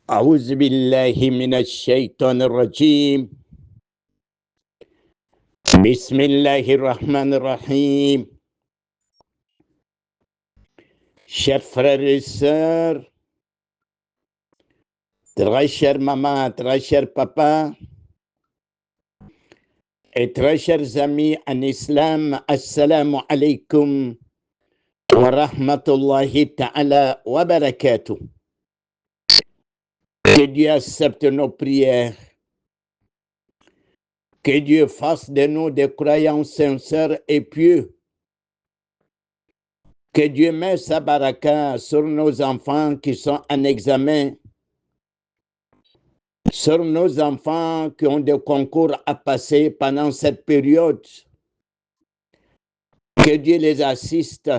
أعوذ بالله من الشيطان الرجيم. بسم الله الرحمن الرحيم. Chers frères et sœurs, très chère maman, très cher papa, et très chers amis en islam, assalamu alaikum wa rahmatullahi ta'ala wa barakatuh. Que Dieu accepte nos prières. Que Dieu fasse de nous des croyants sincères et pieux. Que Dieu mette sa baraka sur nos enfants qui sont en examen, sur nos enfants qui ont des concours à passer pendant cette période. Que Dieu les assiste,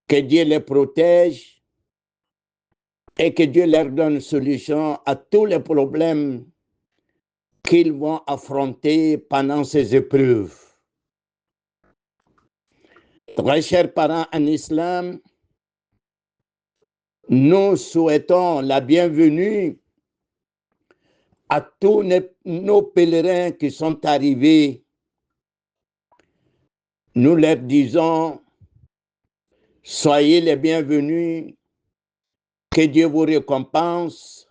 que Dieu les protège et que Dieu leur donne solution à tous les problèmes qu'ils vont affronter pendant ces épreuves. Très chers parents en islam, nous souhaitons la bienvenue à tous nos pèlerins qui sont arrivés. Nous leur disons, soyez les bienvenus, que Dieu vous récompense,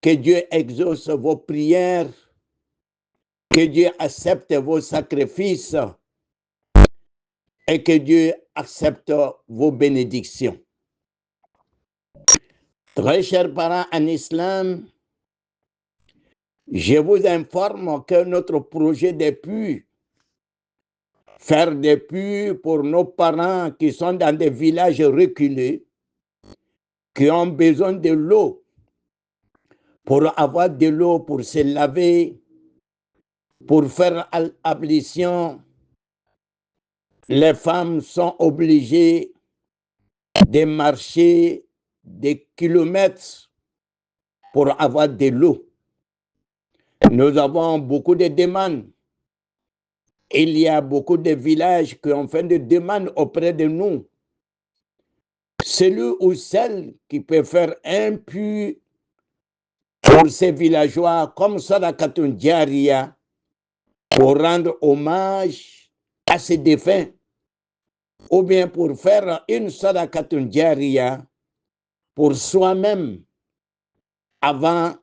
que Dieu exauce vos prières, que Dieu accepte vos sacrifices et que Dieu accepte vos bénédictions. Très chers parents en islam, je vous informe que notre projet des puits, faire des puits pour nos parents qui sont dans des villages reculés, qui ont besoin de l'eau, pour avoir de l'eau pour se laver, pour faire l'ablution. Les femmes sont obligées de marcher des kilomètres pour avoir de l'eau. Nous avons beaucoup de demandes. Il y a beaucoup de villages qui ont fait des demandes auprès de nous. Celui ou celle qui peut faire un puits pour ces villageois comme Sadaqatun Jariya pour rendre hommage à ces défunts, ou bien pour faire une Sadaqatun Jariya pour soi-même avant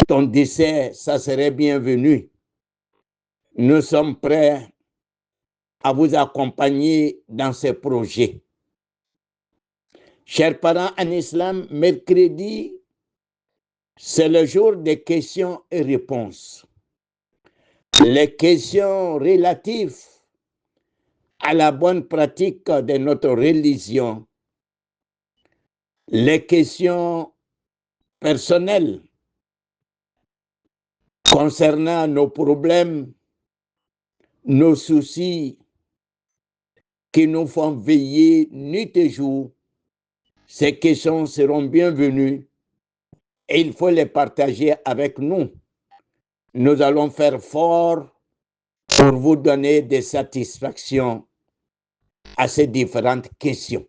ton décès, ça serait bienvenu. Nous sommes prêts à vous accompagner dans ces projets. Chers parents en islam, mercredi, c'est le jour des questions et réponses. Les questions relatives à la bonne pratique de notre religion, les questions personnelles concernant nos problèmes, nos soucis qui nous font veiller nuit et jour, ces questions seront bienvenues et il faut les partager avec nous. Nous allons faire fort pour vous donner des satisfactions à ces différentes questions.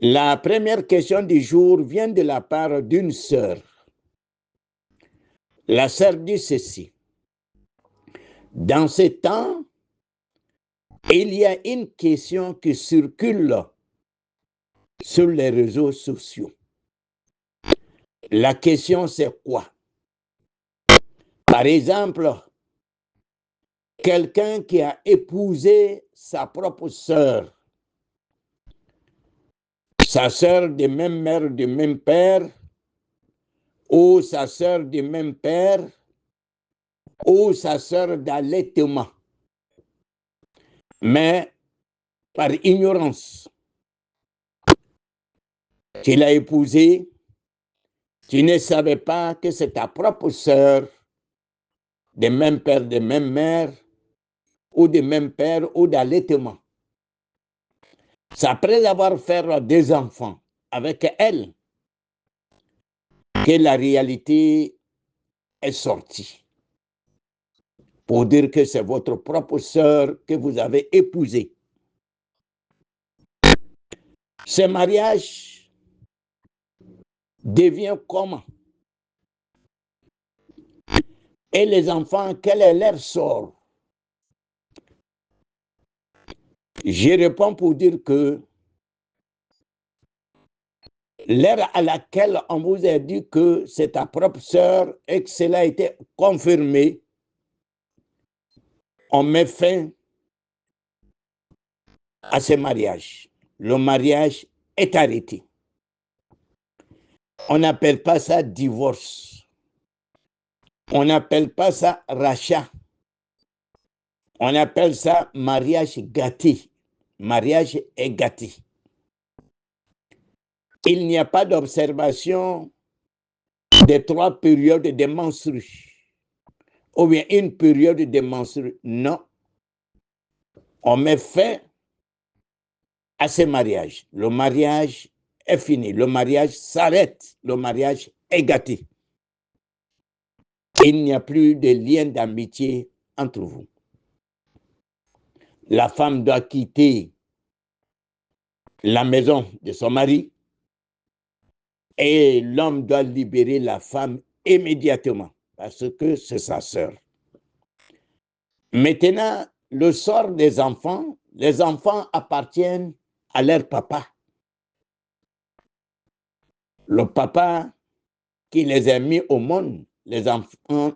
La première question du jour vient de la part d'une sœur. La sœur dit ceci. Dans ces temps, il y a une question qui circule sur les réseaux sociaux. La question, c'est quoi? Par exemple, quelqu'un qui a épousé sa propre sœur, sa sœur de même mère, de même père, ou sa sœur de même père, ou sa sœur d'allaitement. Mais par ignorance, tu l'as épousée, tu ne savais pas que c'est ta propre sœur, de même père, de même mère, ou de même père, ou d'allaitement. C'est après avoir fait des enfants avec elle que la réalité est sortie. Pour dire que c'est votre propre sœur que vous avez épousée. Ce mariage devient comment? Et les enfants, quel est leur sort? Je réponds pour dire que l'heure à laquelle on vous a dit que c'est ta propre sœur et que cela a été confirmé, on met fin à ce mariage. Le mariage est arrêté. On n'appelle pas ça divorce. On n'appelle pas ça rachat. On appelle ça mariage gâté. Mariage est gâté. Il n'y a pas d'observation des 3 périodes de menstrues. Ou bien une période de menstrues. Non. On met fin à ce mariage. Le mariage est fini. Le mariage s'arrête. Le mariage est gâté. Il n'y a plus de lien d'amitié entre vous. La femme doit quitter la maison de son mari et l'homme doit libérer la femme immédiatement parce que c'est sa sœur. Maintenant, le sort des enfants, les enfants appartiennent à leur papa. Le papa qui les a mis au monde, les enfants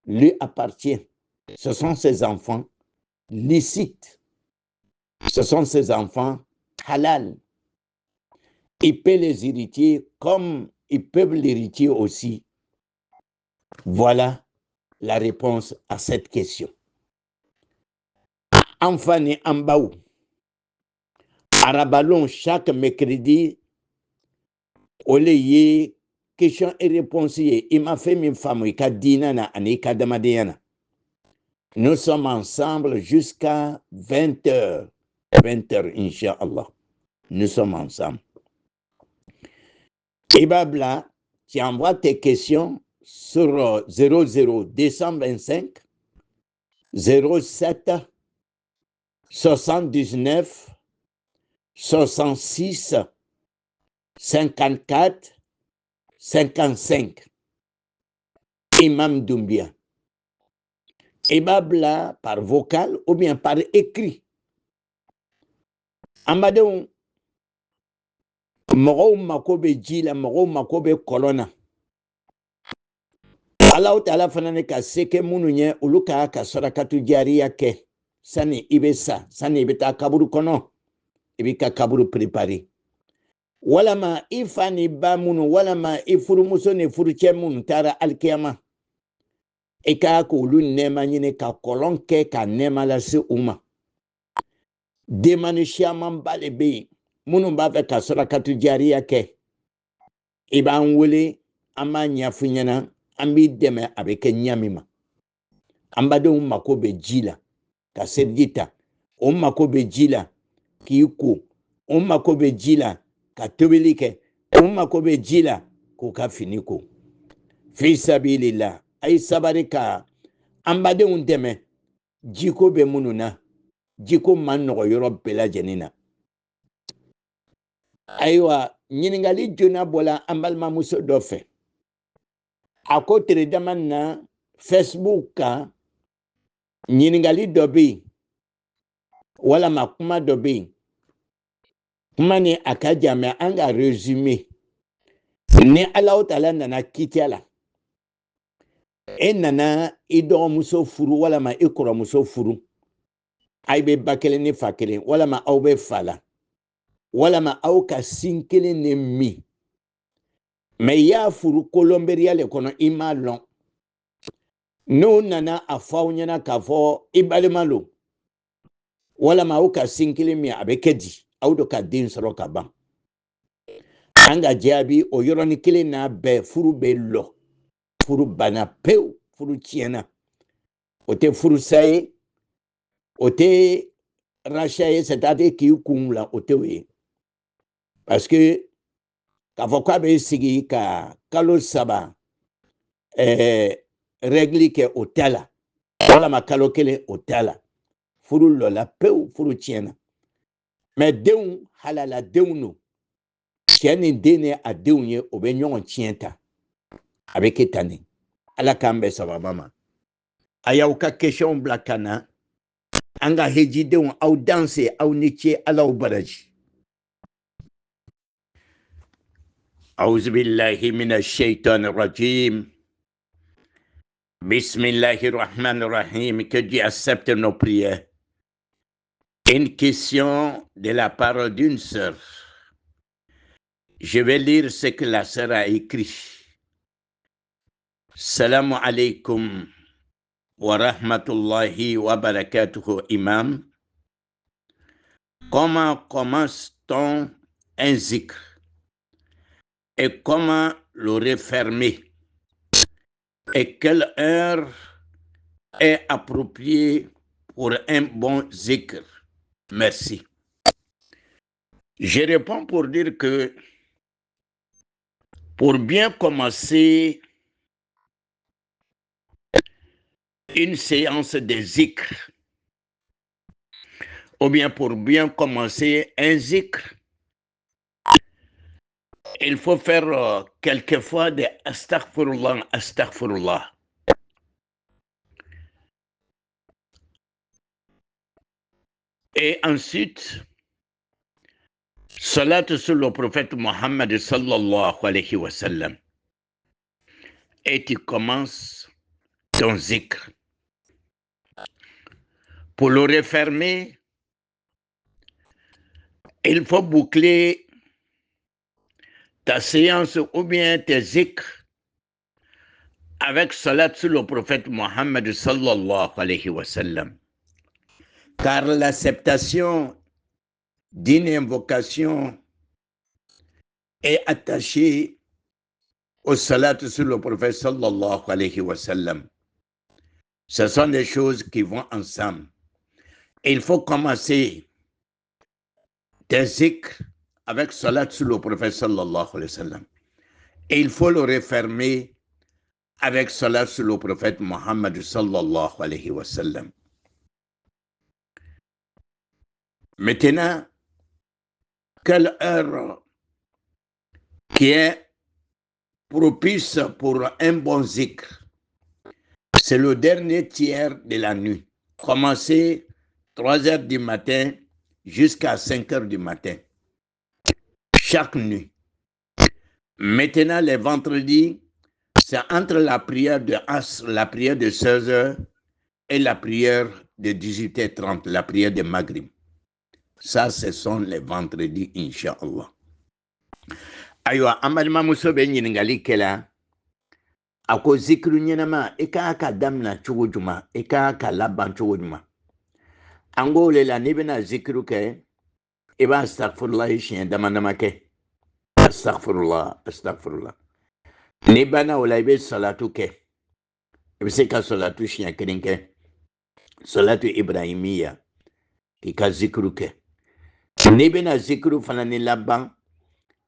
lui appartiennent. Ce sont ses enfants licites. Ce sont ses enfants halal. Il peut les hériter comme ils peuvent l'hériter aussi. Voilà la réponse à cette question. Enfani Ambaou, Arabalon chaque mercredi, au lieu question et réponse, il m'a fait une femme, il a dit nana, nous sommes ensemble jusqu'à 20h. 20h, Inch'Allah. Nous sommes ensemble. Et Babla, tu envoies tes questions sur 00225 07 79 66 54 55. Imam Doumbia. Et Babla par vocal ou bien par écrit. Amadou, mɔgɔw mako bɛ ji la, mɔgɔw mako bɛ kɔlɔn na. Alahu Taala fana ni ka se kɛ minnu ye olu ka sarakatu jariya kɛ sani i bɛ sa, sani i bɛ taa kaburu kɔnɔ, i bɛ ka kaburu préparer. Walama i fa ni ba minnu, walama i furumuso ni furucɛ minnu taara alikiyama, i ka k'olu nɛɛma ɲini ka kɔlɔn kɛ ka nɛɛma lase u ma. Demande siaman ba de bɛ yen minnu b'a fɛ ka sarakatu jariya kɛ. I b'an wele, an b'a ɲɛf'i ɲɛna, an b'i dɛmɛ a bɛ kɛ ɲɛ min ma. An badenw mako bɛ ji la ka seliji ta, o mako bɛ ji la k'i ko, o mako bɛ ji la ka tobili kɛ, o mako bɛ ji la k'u ka fini ko. Fi sabilillah, a ye sabari ka an badenw dɛmɛ. Jiko bɛ minnu na, jiko man nɔgɔ yɔrɔ bɛɛ lajɛlen na. Ayiwa, ɲininkali joona bɔla an balimamuso dɔ fɛ. A ko tile dama na Facebook kan ɲininkali dɔ bɛ yen walama kuma dɔ bɛ yen. Kuma ni a ka jan mɛ an ka résumé. Ni Alahu Taala nana kiitiya la, e nana i dɔgɔmuso furu walama i kɔrɔmuso furu, aw bɛ ba kelen ni fa kelen walama aw bɛ fa la, walama aw ka sin kelen ni min. Mais i y'a furu kolonberiya le kɔnɔ i m'a lɔn. N'o nana a fɔ aw ɲɛna k'a fɔ i balima lo, walama aw ka sin kelen min a bɛ kɛ di, aw de ka den sɔrɔ ka ban. An ka jaabi o yɔrɔnin kelen n'a bɛɛ furu bɛ lɔ, furu banna pewu, furu tiɲɛna. O tɛ furusa ye, o tɛ rachat ye, c'est-à-dire k'i kun la, o tɛ o ye. Parce que k'a fɔ k'a bɛ sigi ka kalo 3 règle kɛ o t'a la, walama kalo 1 o t'a la. Furu lɔla pewu, furu tiɲɛna. Mais denw halala denw no. cɛ ni den ni a denw ye o bɛ ɲɔgɔn tiɲɛ ta a bɛ kɛ tan de ala k'an bɛn sababa ma a y'aw ka question bila ka na an ka hejidenw aw danse aw ni ce alaw baraji أعوذ بالله من الشيطان الرجيم بسم الله الرحمن الرحيم. Que Dieu accepte nos prières. Une question de la part d'une sœur. Je vais lire ce que la sœur a écrit. Salam alaikum wa rahmatullahi wa barakatuhu, imam. Comment commence-t-on un zikr et comment le refermer? Et quelle heure est appropriée pour un bon zikr? Merci. Je réponds pour dire que pour bien commencer une séance de zikr, ou bien pour bien commencer un zikr, il faut faire quelquefois des astaghfirullah, astaghfirullah. Et ensuite, salat sur le prophète Mohammed sallallahu alayhi wa sallam. Et tu commences ton zikr. Pour le refermer, il faut boucler ta séance ou bien tes zikr avec salat sur le prophète Mohammed sallallahu alayhi wa sallam. Car l'acceptation d'une invocation est attachée au salat sur le prophète sallallahu alayhi wa sallam. Ce sont des choses qui vont ensemble. Il faut commencer tes zikr avec salat sur le prophète sallallahu alayhi wa sallam. Et il faut le refermer avec salat sur le prophète Mohammed sallallahu alayhi wa sallam. Maintenant, quelle heure qui est propice pour un bon zikr? C'est le dernier tiers de la nuit. Commencer 3 heures du matin jusqu'à 5 heures du matin. Chaque nuit. Maintenant, les vendredis, c'est entre la prière de Asr, la prière de 16 heures et la prière de 18h30, la prière de Maghrib. Ça, ce sont les vendredis, Inch'Allah. Aywa, amalima muso be ɲiningali kɛla a ko zikiri ɲɛnama i ka ka damina cogo juma i ka ka laban cogo juma an ko le la n'i bɛna zikiri kɛ i b'a astagfirullah siɲɛ dama dama kɛ astagfirullah astagfirullah n'i banna o la i bɛ salatu kɛ i bɛ se ka salatu siɲɛ kelen kɛ salatu ibrahimiya k'i ka zikiri kɛ n'i bɛna zikiri fana ni laban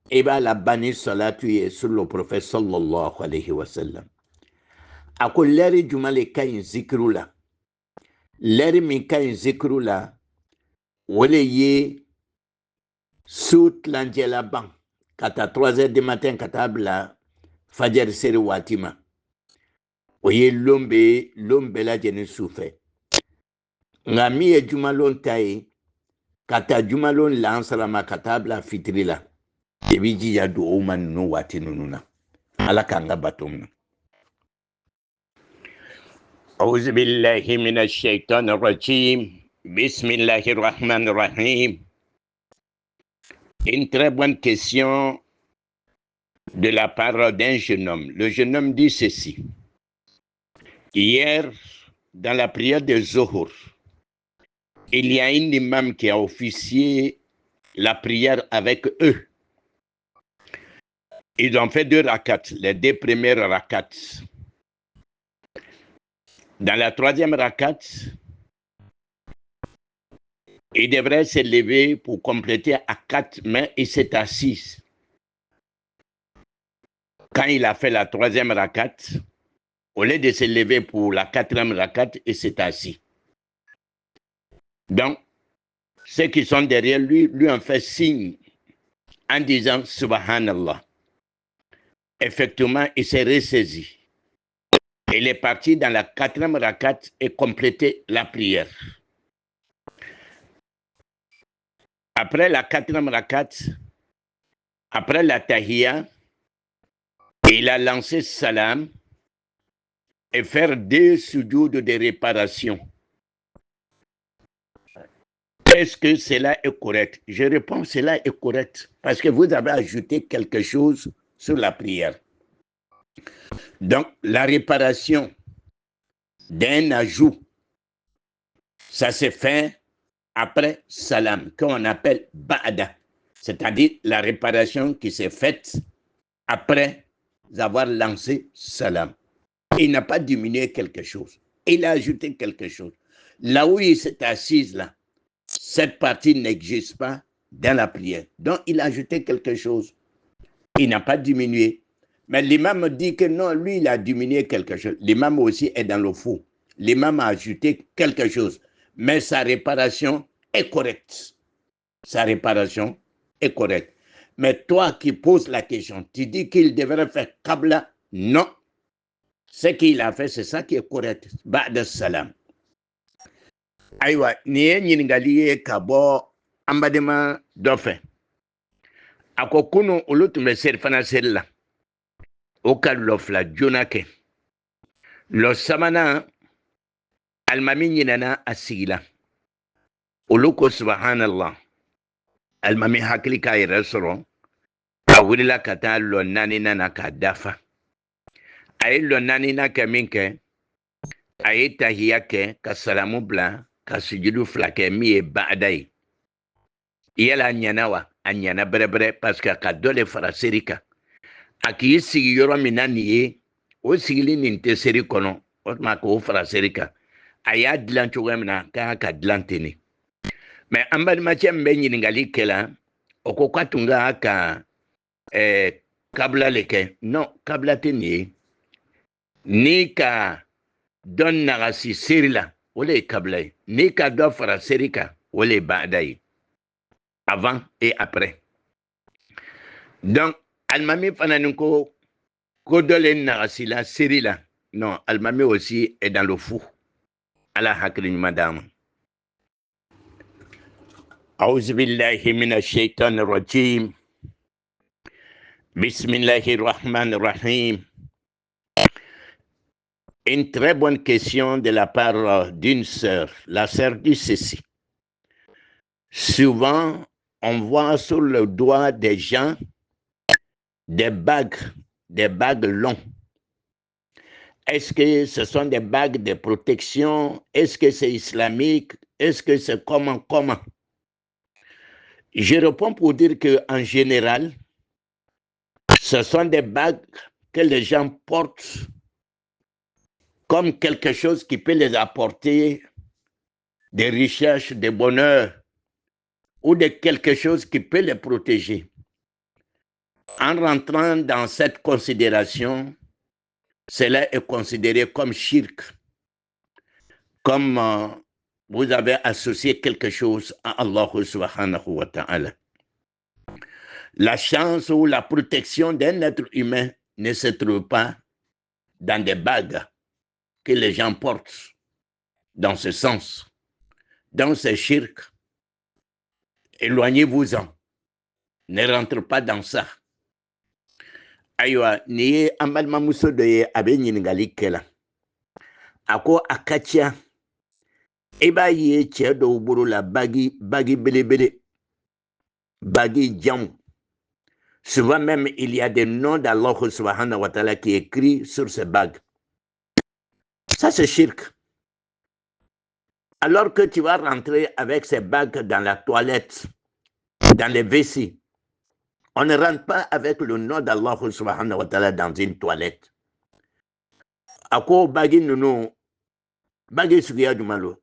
i b'a laban ni salatu ye sur le prophète sallallahu alayhi wa sallam. A ko lɛri juma le ka ɲi zikiru la lɛri min ka ɲi zikiru la o le ye su tilancɛ laban ka taa 3 heures du matin ka taa bila fajari seri waati ma o ye lon bɛɛ lajɛlen su fɛ nka min ye jumalon ta ye ka taa jumalon lansara ma ka taa bila fitiri la i b'i jija dugawu ma ninnu waati ninnu na ala k'an ka bato minɛ. أعوذ بالله من الشيطان الرجيم بسم الله الرحمن الرحيم. Une très bonne question de la part d'un jeune homme. Le jeune homme dit ceci. Hier, dans la prière de Zohor, il y a un imam qui a officié la prière avec eux. Ils ont fait 2 rakats, les 2 premières rakats. Dans la 3e rakat, il devrait se lever pour compléter à 4, mais il s'est assis. Quand il a fait la 3e rakat, au lieu de se lever pour la 4e rakat, il s'est assis. Donc, ceux qui sont derrière lui ont fait signe en disant Subhanallah. Effectivement, il s'est ressaisi. Il est parti dans la 4e rakat et complété la prière. Après la 4e rakat, après la tahiyya, il a lancé salam et faire 2 sujouds de réparation. Est-ce que cela est correct? Je réponds, cela est correct, parce que vous avez ajouté quelque chose sur la prière. Donc, la réparation d'un ajout, ça s'est fait après salam, qu'on appelle ba'da, c'est-à-dire la réparation qui s'est faite après avoir lancé salam. Il n'a pas diminué quelque chose, il a ajouté quelque chose. Là où il s'est assis, là, cette partie n'existe pas dans la prière. Donc, il a ajouté quelque chose. Il n'a pas diminué. Mais l'imam dit que non, lui, il a diminué quelque chose. L'imam aussi est dans le faux. L'imam a ajouté quelque chose. Mais sa réparation est correcte. Sa réparation est correcte. Mais toi qui poses la question, tu dis qu'il devrait faire Qabla. Non. Ce qu'il a fait, c'est ça qui est correct. Ba'da salam. Aïwa, ni ye ɲininkali ye ka bɔ an badenma dɔ fɛ. A ko kunu olu tun bɛ selifana seli la. O ka lɔ fila joona kɛ. Lɔ sabanan, alimami ɲinɛna a sigila. Olu ko subhanallah. Alimami hakili k'a yɛrɛ sɔrɔ. A wulila ka taa lɔ 4nan na k'a dafa. A ye lɔ 4nan kɛ min kɛ, a ye tahiya kɛ ka salamu bila ka sujudu 2 kɛ min ye ba'da ye. Yala a ɲɛna wa? A ɲɛna bɛrɛbɛrɛ parce que a ka dɔ de fara seri kan. A k'i sigi yɔrɔ min na nin ye, o sigili nin tɛ seri kɔnɔ, o tuma k'o fara seri kan. A y'a dilan cogoya min na, k'a ka dilan ten de. Mais an balimacɛ min bɛ ɲininkali kɛ la, o ko k'a tun ka ka kabila le kɛ. Non, kabila tɛ nin ye. Ni ka dɔ nagasi seri la, o le ye kabila ye. Ni ka dɔ fara seri kan, o le ye ba'da ye. Avant et après. Donc, alimami fana ni ko dɔ le nagasi la seri la. Non, alimami aussi est dans le fou. Ala hakili ɲuman d'an ma. أعوذ بالله من الشيطان الرجيم بسم الله الرحمن الرحيم. Une très bonne question de la part d'une sœur. La sœur dit ceci. Souvent, on voit sur le doigt des gens des bagues longues. Est-ce que ce sont des bagues de protection? Est-ce que c'est islamique? Est-ce que c'est comment? Je réponds pour dire qu'en général, ce sont des bagues que les gens portent comme quelque chose qui peut les apporter des richesses, des bonheurs, ou de quelque chose qui peut les protéger. En rentrant dans cette considération, cela est considéré comme shirk, comme vous avez associé quelque chose à Allah subhanahu wa ta'ala. La chance ou la protection d'un être humain ne se trouve pas dans des bagues que les gens portent dans ce sens. Dans ce shirk, éloignez-vous-en. Ne rentre pas dans ça. Aïwa, ni ye an balimamuso dɔ ye a bɛ ɲininkali kɛ la. A ko a ka ca. I b'a ye cɛ dɔw bolo la bagi belebele, bagi janw. Souvent même, il y a des noms d'Allah subhanahu wa ta'ala qui est écrit sur ces bagues. Ça, c'est shirk. Alors que tu vas rentrer avec ces bagues dans la toilette, dans les WC, on ne rentre pas avec le nom d'Allah subhanahu wa ta'ala dans une toilette. Ako bagi nunu, bagi sugiya jumalo.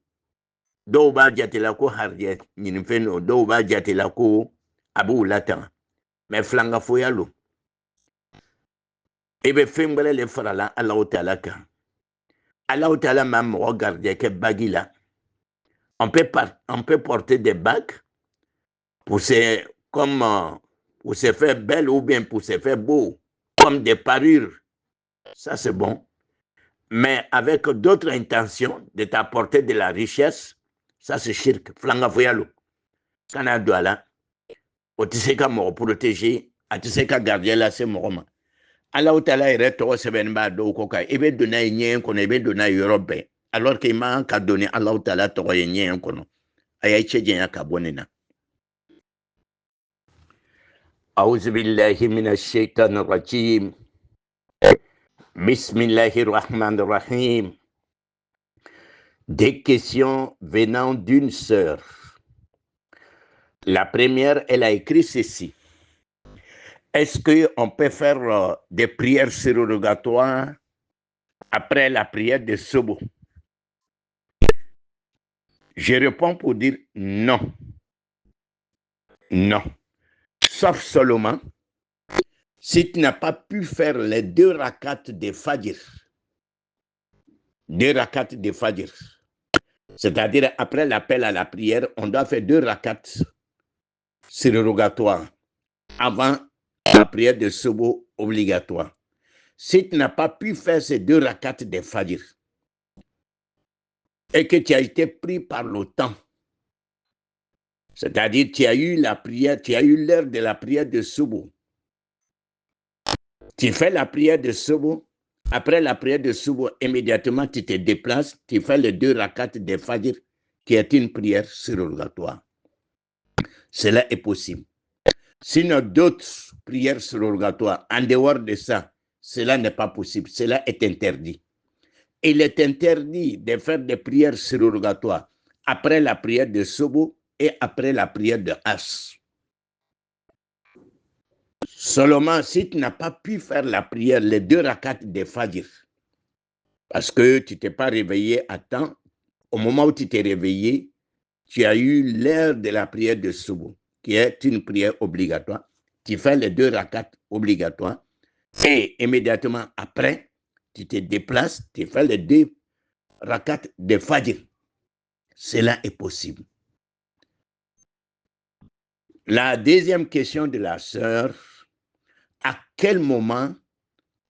Dɔw b'a jate la ko harijɛ ɲinifɛn don, dɔw b'a jate la ko a b'u latanga. Mais filangafoya lo. I bɛ fɛn wɛrɛ le fara la Alahu Taala kan. Alahu Taala ma mɔgɔ garijɛ kɛ bagi la. On peut porter des bagues pour comme pour se faire belle ou bien pour se faire beau, comme des parures, ça c'est bon. Mais avec d'autres intentions de t'apporter de la richesse, ça c'est shirk. Flanga foyalo. Kana douala. Otiseka mo protéger, atiseka garder la c'est moroma. Allah Ta'ala est trop sévèrement do koka. Ebe donna yen kono, ebe donna Europe. Alors qu'il m'a qu'à donner Allah Ta'ala trop yen kono. Aya tchedjen ya kabonena. أعوذ بالله من الشيطان الرجيم بسم الله الرحمن الرحيم. Des questions venant d'une sœur. La première, elle a écrit ceci. Est-ce qu'on peut faire des prières surrogatoires après la prière de Sobo? Je réponds pour dire non. Non. Sauf seulement si tu n'as pas pu faire les 2 rakats de Fajr. 2 rakats de Fajr. C'est-à-dire, après l'appel à la prière, on doit faire 2 rakats surrogatoires avant la prière de Sobo obligatoire. Si tu n'as pas pu faire ces 2 rakats de Fajr et que tu as été pris par le temps, c'est-à-dire tu as eu la prière, tu as eu l'heure de la prière de Sobo, tu fais la prière de Sobo, après la prière de Sobo, immédiatement tu te déplaces, tu fais les 2 rakats de Fajr qui est une prière surrogatoire. Cela est possible. Sinon, d'autres prières surrogatoires, en dehors de ça, cela n'est pas possible. Cela est interdit. Il est interdit de faire des prières surrogatoires après la prière de Sobo et après la prière de As. Seulement, si tu n'as pas pu faire la prière, les 2 rakats de Fajr, parce que tu ne t'es pas réveillé à temps, au moment où tu t'es réveillé, tu as eu l'heure de la prière de Sobo, qui est une prière obligatoire. Tu fais les 2 rakats obligatoires et immédiatement après, tu te déplaces, tu fais les 2 rakats de Fajr. Cela est possible. La deuxième question de la sœur, à quel moment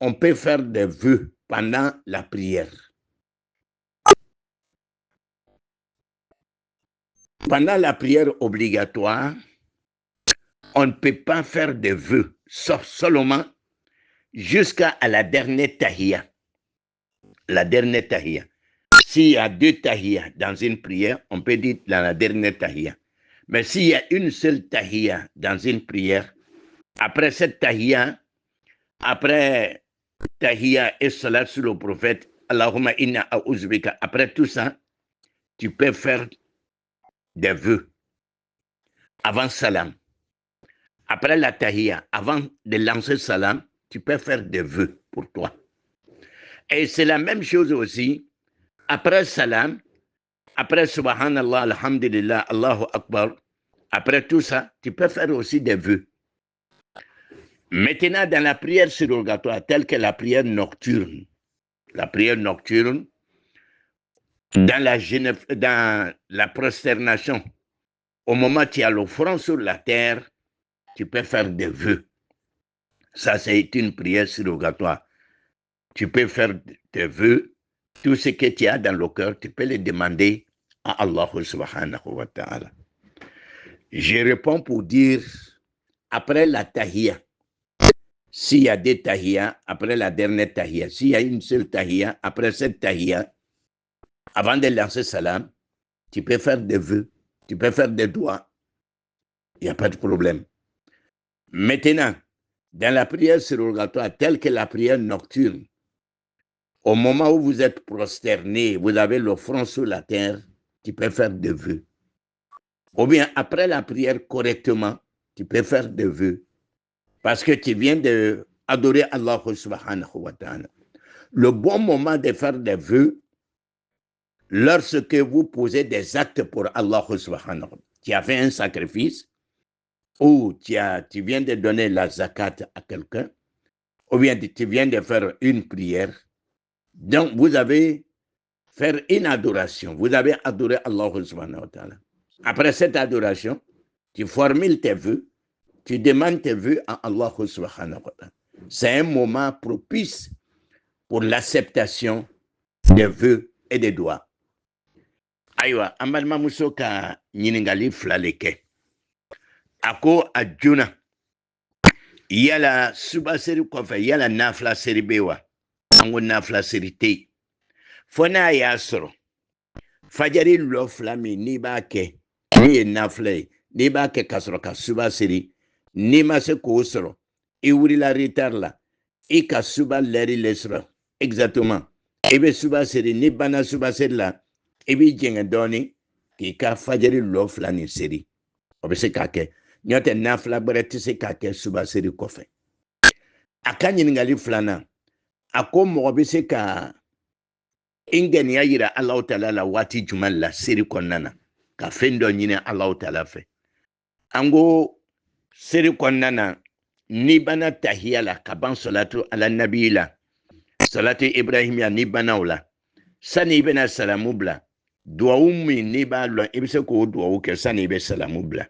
on peut faire des vœux pendant la prière? Pendant la prière obligatoire, on ne peut pas faire des vœux, sauf seulement jusqu'à la dernière tahiyya. La dernière tahiyya. S'il y a 2 tahiyya dans une prière, on peut dire dans la dernière tahiyya. Mais s'il y a une seule tahiyya dans une prière, après cette tahiyya, après tahiyya et salat sur le prophète, Allahumma inna a'uzubika, après tout ça, tu peux faire des vœux avant salam. Après la tahiyya, avant de lancer salam, tu peux faire des vœux pour toi. Et c'est la même chose aussi, après salam, après subhanallah, alhamdulillah, Allahu akbar, après tout ça, tu peux faire aussi des vœux. Maintenant, dans la prière surrogatoire, telle que la prière nocturne, dans la prosternation, au moment où tu as le front sur la terre, tu peux faire des vœux. Ça, c'est une prière surrogatoire. Tu peux faire des vœux. Tout ce que tu as dans le cœur, tu peux le demander à Allah subhanahu wa ta'ala. Je réponds pour dire, après la tahiyya, s'il y a 2 tahiyya, après la dernière tahiyya, s'il y a une seule tahiyya, après cette tahiyya, avant de lancer salam, tu peux faire des vœux, tu peux faire des doigts. Il n'y a pas de problème. Maintenant, dans la prière surrogatoire, telle que la prière nocturne, au moment où vous êtes prosterné, vous avez le front sur la terre, tu peux faire des vœux. Ou bien après la prière correctement, tu peux faire des vœux. Parce que tu viens d'adorer Allah subhanahu wa ta'ala. Le bon moment de faire des vœux, lorsque vous posez des actes pour Allah subhanahu wa ta'ala. Tu as fait un sacrifice, ou tu viens de donner la zakat à quelqu'un, ou bien tu viens de faire une prière. Donc, vous avez fait une adoration. Vous avez adoré Allah subhanahu wa ta'ala. Après cette adoration, tu formules tes vœux tu demandes tes vœux à Allah subhanahu wa ta'ala. C'est un moment propice pour l'acceptation des vœux et des doigts. Aïwa, amalma muso ka ɲiningali fila le kɛ. A ko a joona, yala suba seri kɔfɛ, yala nafila seri bɛ wa? An ko nafila seri tɛ yen. Fo n'a y'a sɔrɔ fajari lɔ fila min n'i b'a kɛ, min ye nafila ye, n'i b'a kɛ ka sɔrɔ ka suba seri, n'i ma se k'o sɔrɔ, i wulila retard la, i ka suba lɛri le sɔrɔ exactement. I bɛ suba seri, n'i banna suba seri la, i b'i jɛngɛ dɔɔni k'i ka fajari lɔ fila nin seri. O bɛ se k'a kɛ. N'o tɛ nafila wɛrɛ tɛ se k'a kɛ suba seri kɔfɛ. A ka ɲininkali filanan, a ko mɔgɔ bɛ se ka ingɛniya yira Alahu Taala la waati jumɛn la seri kɔnɔna na, ka fɛn dɔ ɲini Alahu Taala fɛ. An ko seri kɔnɔna na, n'i banna tahiya la ka ban salatu ala nabi la, salatu Ibrahimiya n'i banna o la, sani i bɛna salamu bila, duwawu min n'i b'a lɔn i bɛ se k'o duwawu kɛ sani i bɛ salamu bila.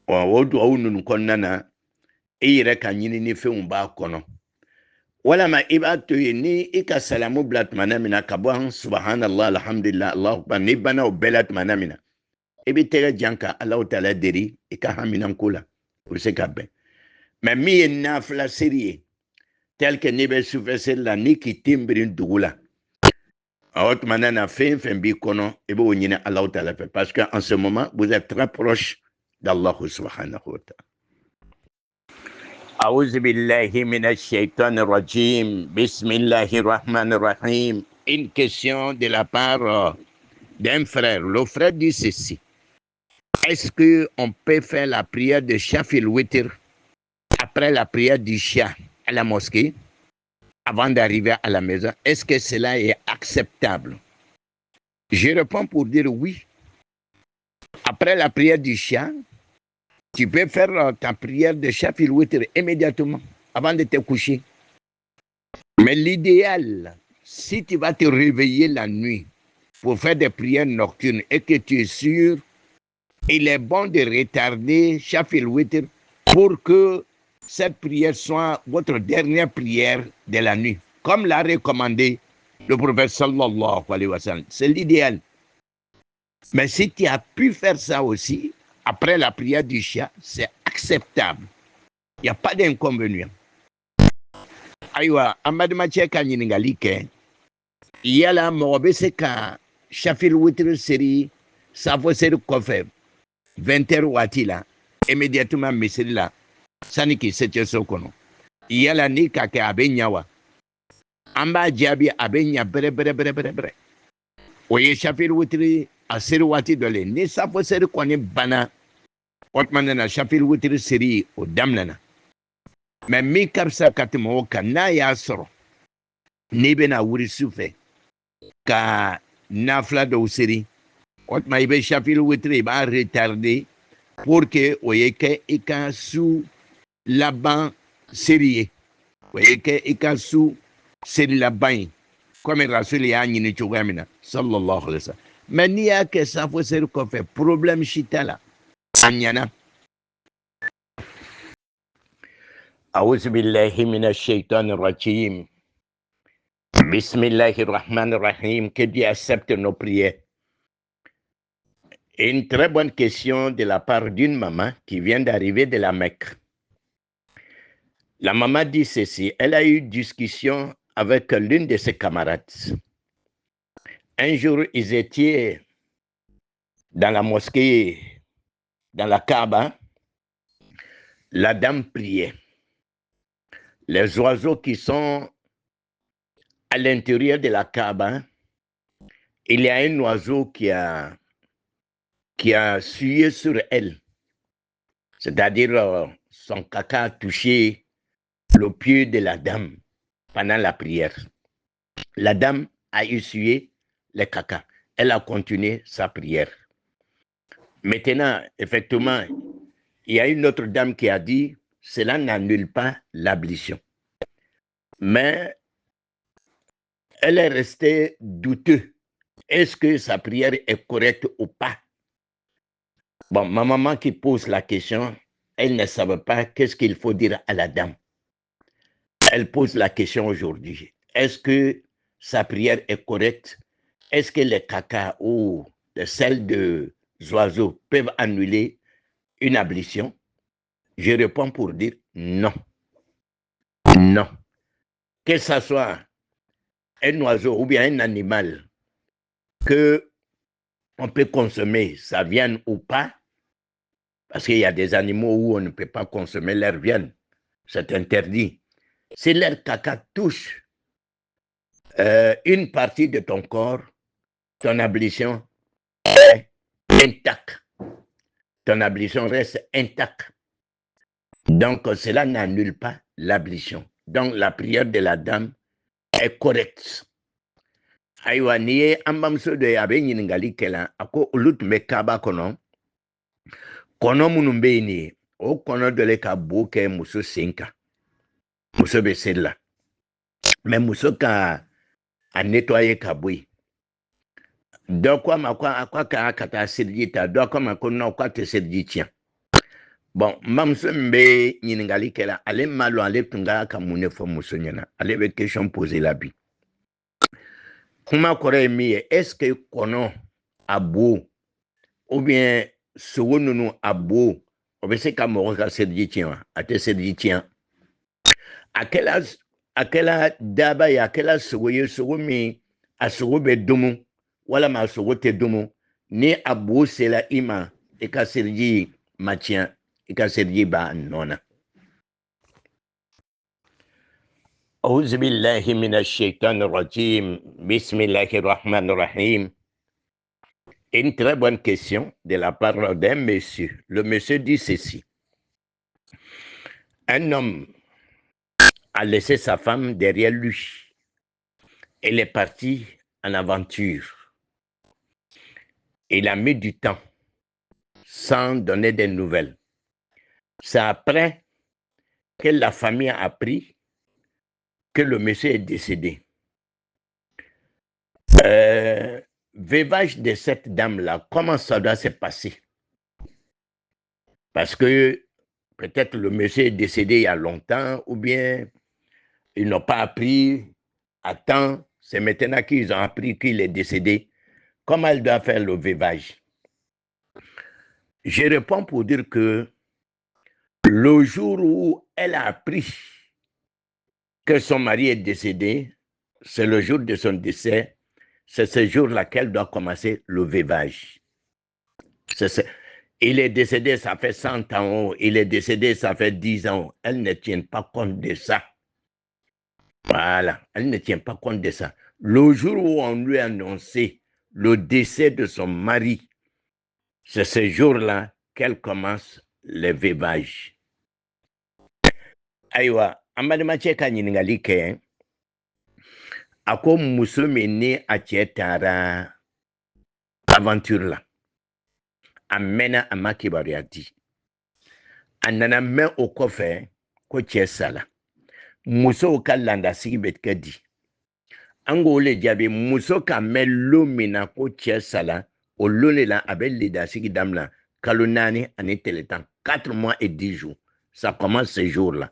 O duwawu ninnu kɔnɔna na, i yɛrɛ ka ɲinini fɛnw b'a kɔnɔ. Walama i b'a to yen ni i ka salamu bila tumana min na ka bɔ subhanallah alhamdulillah Allahu akbar, n'i banna o bɛɛ la tumana min na, i bɛ tɛgɛ jan ka Alahu Taala deli i ka haminanko la, o bɛ se ka bɛn. Mais min ye nafila seri ye, tel que n'i bɛ sufɛ seri la n'i k'i ten biri dugu la, o tumana na fɛn fɛn b'i kɔnɔ i b'o ɲini Alahu Taala fɛ, parce que en ce moment vous êtes très proche d'Allah subhanahu wa ta'ala. أعوذ بالله من الشيطان الرجيم بسم الله الرحمن الرحيم. Une question de la part d'un frère. Le frère dit ceci: est-ce qu'on peut faire la prière de Shafil Witr après la prière d'Isha à la mosquée avant d'arriver à la maison? Est-ce que cela est acceptable? Je réponds pour dire oui. Après la prière d'Isha, tu peux faire ta prière de Shafil Witr immédiatement avant de te coucher. Mais l'idéal, si tu vas te réveiller la nuit pour faire des prières nocturnes et que tu es sûr, il est bon de retarder Shafil Witr pour que cette prière soit votre dernière prière de la nuit, comme l'a recommandé le prophète sallallahu alayhi wa sallam. C'est l'idéal. Mais si tu as pu faire ça aussi, après la prière du Isha, c'est acceptable. Il n'y a pas d'inconvénient. Aïwa, Amadou Cɛ ka ɲininkali kɛ, yala mɔgɔ bɛ se ka Shafil Witr seri safo seri kɔfɛ 20h waati la, immédiatement misiri la, sani k'i se cɛ so kɔnɔ. Yala ni ka kɛ a bɛ ɲa wa? An b'a jaabi a bɛ ɲa bɛrɛ. O ye Shafil Witr a seri waati dɔ le. Ni safo seri kɔni banna, o tuma na Shafil Witr seri o daminɛna. Mais min ka fisa ka tɛmɛ o kan, n'a y'a sɔrɔ n'i bɛna wuli su fɛ ka nafila dɔw seri, o tuma i bɛ Shafil Witr i b'a retarder pour que o ye kɛ i ka su laban seri ye, o ye kɛ i ka su seri laban ye, comme Rasul y'a ɲini cogoya min na sallallahu alaihi wa sallam. Mais n'i y'a kɛ safo seri kɔfɛ, problème si t'a la, a ɲɛna. أعوذ بالله من الشيطان الرجيم بسم الله الرحمن الرحيم. Que Dieu accepte nos prières. Une très bonne question de la part d'une maman qui vient d'arriver de la Mecque. La maman dit ceci: elle a eu une discussion avec l'une de ses camarades. Un jour, ils étaient dans la mosquée, dans la Kaaba. La dame priait. Les oiseaux qui sont à l'intérieur de la Kaaba, il y a un oiseau qui a sué sur elle. C'est-à-dire son caca a touché le pied de la dame pendant la prière. La dame a essuyé le caca. Elle a continué sa prière. Maintenant, effectivement, il y a une autre dame qui a dit: cela n'annule pas l'ablution. Mais elle est restée douteuse. Est-ce que sa prière est correcte ou pas? Bon, ma maman qui pose la question, elle ne savait pas qu'est-ce qu'il faut dire à la dame. Elle pose la question aujourd'hui. Est-ce que sa prière est correcte? Est-ce que les caca ou les selles de oiseaux peuvent annuler une ablution? Je réponds pour dire non. Non. Que ce soit un oiseau ou bien un animal que on peut consommer sa viande ou pas, parce qu'il y a des animaux où on ne peut pas consommer leur viande. C'est interdit. Si leur caca touche une partie de ton corps, ton ablution est intacte. Ton ablution reste intacte. Donc, cela n'annule pas l'ablution. Donc, la prière de la dame est correcte. Ayiwa n'i ye an bamuso dɔ ye a bɛ ɲininkali kɛ la a ko olu tun bɛ kaaba kɔnɔ kɔnɔ minnu bɛ yen nin ye o kɔnɔ dɔ le ka bo kɛ muso sen kan muso bɛ seli la mɛ muso ka a nettoyer ka bɔ yen dɔ ko a ma ko a ka ka taa seliji ta dɔ ko a ma ko non k'a tɛ seliji tiɲɛ bon n bamuso min bɛ ɲininkali kɛ la ale ma dɔn ale tun ka mun de fɔ muso ɲɛna ale bɛ question poser la bi kuma kɔrɔ ye min ye est ce que kɔnɔ a bo ou bien sogo ninnu a bo o bɛ se ka mɔgɔ ka seliji tiɲɛ wa a tɛ seliji tiɲɛ a kɛla daba ye a kɛla sogo ye sogo min a sogo bɛ domo walama a sogo tɛ domo ni a bo sera i ma i ka seliji ma tiɲɛ i ka seliji b'a nɔ na. أعوذ بالله من الشيطان الرجيم بسم الله الرحمن الرحيم. Une très bonne question de la part d'un monsieur. Le monsieur dit ceci. Un homme a laissé sa femme derrière lui. Elle est partie en aventure. Il a mis du temps sans donner des nouvelles. C'est après que la famille a appris que le monsieur est décédé. Veuvage de cette dame-là, comment ça doit se passer? Parce que peut-être le monsieur est décédé il y a longtemps ou bien ils n'ont pas appris à temps. C'est maintenant qu'ils ont appris qu'il est décédé. Comment elle doit faire le veuvage? Je réponds pour dire que le jour où elle a appris que son mari est décédé, c'est le jour de son décès, c'est ce jour-là qu'elle doit commencer le veuvage. Il est décédé, ça fait 100 ans, il est décédé, ça fait 10 ans. Elle ne tient pas compte de ça. Voilà, elle ne tient pas compte de ça. Le jour où on lui a annoncé le décès de son mari, c'est ce jour-là qu'elle commence le veuvage. Aïwa, ambadima cɛ ka ɲininkali kɛ a ko muso min ni a cɛ taara aventure la a mɛnna a ma kibaruya di a nana mɛn o kɔfɛ ko cɛ sala musow ka landasigi bɛ kɛ di an k'o le jaabi muso ka mɛn lon min na ko cɛ sala o lon de la a bɛ ledasigi daminɛ kalo 4 ani tile 10 4 mois et 10 jours ça commence ce jour-là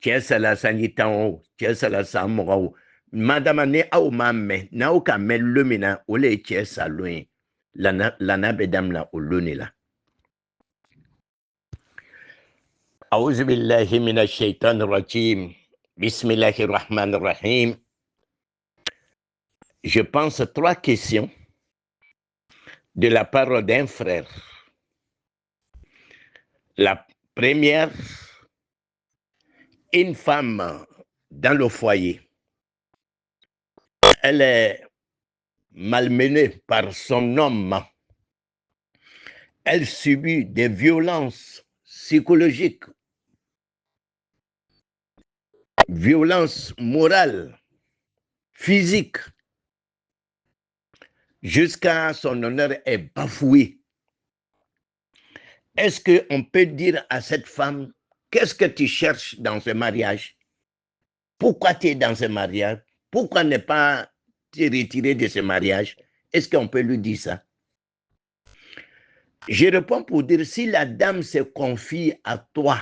cɛ sala sanji 10 o cɛ sala san 20 o madama ni aw m'a mɛn n'aw ka mɛn lon min na o le ye cɛ sa lon ye lana bɛ daminɛ o lon de la. أعوذ بالله من الشيطان الرجيم بسم الله الرحمن الرحيم. Je pense 3 questions de la part d'un frère. La première, une femme dans le foyer, elle est malmenée par son homme. Elle subit des violences psychologiques, violences morales, physiques, jusqu'à son honneur est bafoué. Est-ce qu'on peut dire à cette femme, qu'est-ce que tu cherches dans ce mariage? Pourquoi tu es dans ce mariage? Pourquoi ne pas te retirer de ce mariage? Est-ce qu'on peut lui dire ça? Je réponds pour dire, si la dame se confie à toi,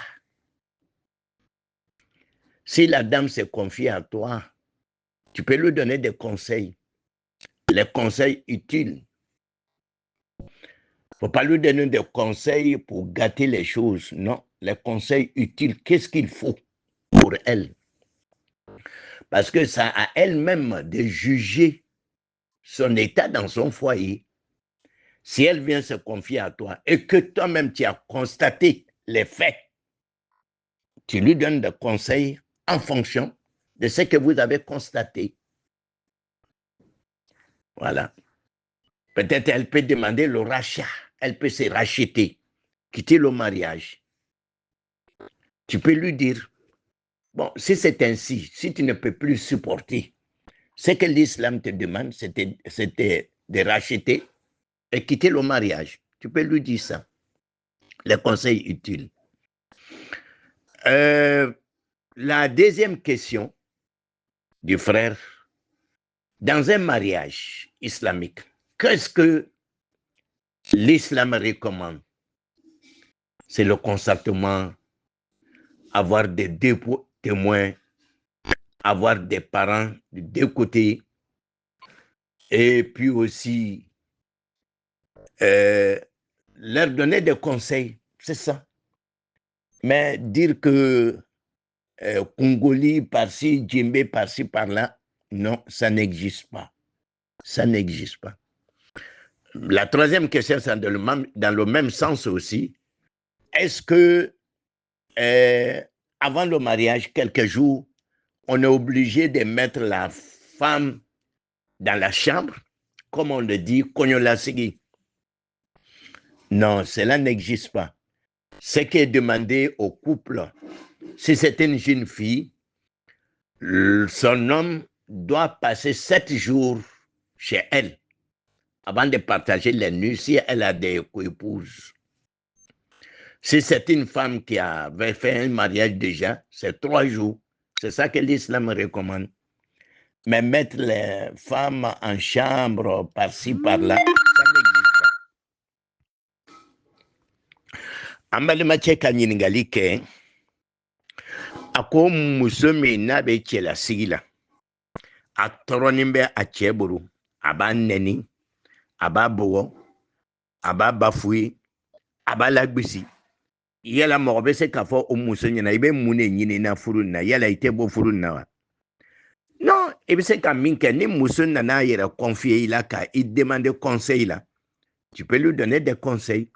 tu peux lui donner des conseils, les conseils utiles. Il ne faut pas lui donner des conseils pour gâter les choses, non, les conseils utiles, qu'est-ce qu'il faut pour elle? Parce que c'est à elle-même de juger son état dans son foyer. Si elle vient se confier à toi et que toi-même tu as constaté les faits, tu lui donnes des conseils en fonction de ce que vous avez constaté. Voilà. Peut-être elle peut demander le rachat, elle peut se racheter, quitter le mariage. Tu peux lui dire, bon, si c'est ainsi, si tu ne peux plus supporter, ce que l'islam te demande, c'était de racheter et quitter le mariage. Tu peux lui dire ça. Les conseils utiles. La deuxième question du frère, dans un mariage islamique, qu'est-ce que l'islam recommande? C'est le consentement, avoir des deux témoins, avoir des parents de deux côtés, et puis aussi leur donner des conseils, c'est ça. Mais dire que Congolais par-ci, Djembé par-ci, par-là, non, ça n'existe pas. Ça n'existe pas. La troisième question, c'est dans le même sens aussi. Est-ce que avant le mariage, quelques jours, on est obligé de mettre la femme dans la chambre, comme on le dit, Konyolasigi? Non, cela n'existe pas. Ce qui est demandé au couple, si c'est une jeune fille, son homme doit passer 7 jours chez elle avant de partager les nuits si elle a des co-épouses. Si c'est une femme qui avait fait un mariage déjà, c'est 3 jours. C'est ça que l'islam recommande. Mais mettre les femmes en chambre par-ci, par-là, ça n'existe pas. An balimakɛ ka ɲiningali kɛ, a ko muso min n'a bɛ cɛlasigi la, a tɔɔrɔnin bɛ a cɛ bolo, a b'a nɛni, a b'a bɔgɔ, a b'a bafuye, a b'a lagbisi. Yala mɔgɔ bɛ se k'a fɔ o muso ɲɛna, i bɛ mun de ɲini na furu in na, yala i tɛ bɔ furu in na wa? Non, i bɛ se ka min kɛ, ni muso nana yɛrɛ confier i la, ka i demander conseil la, tu peux lui donner des conseils.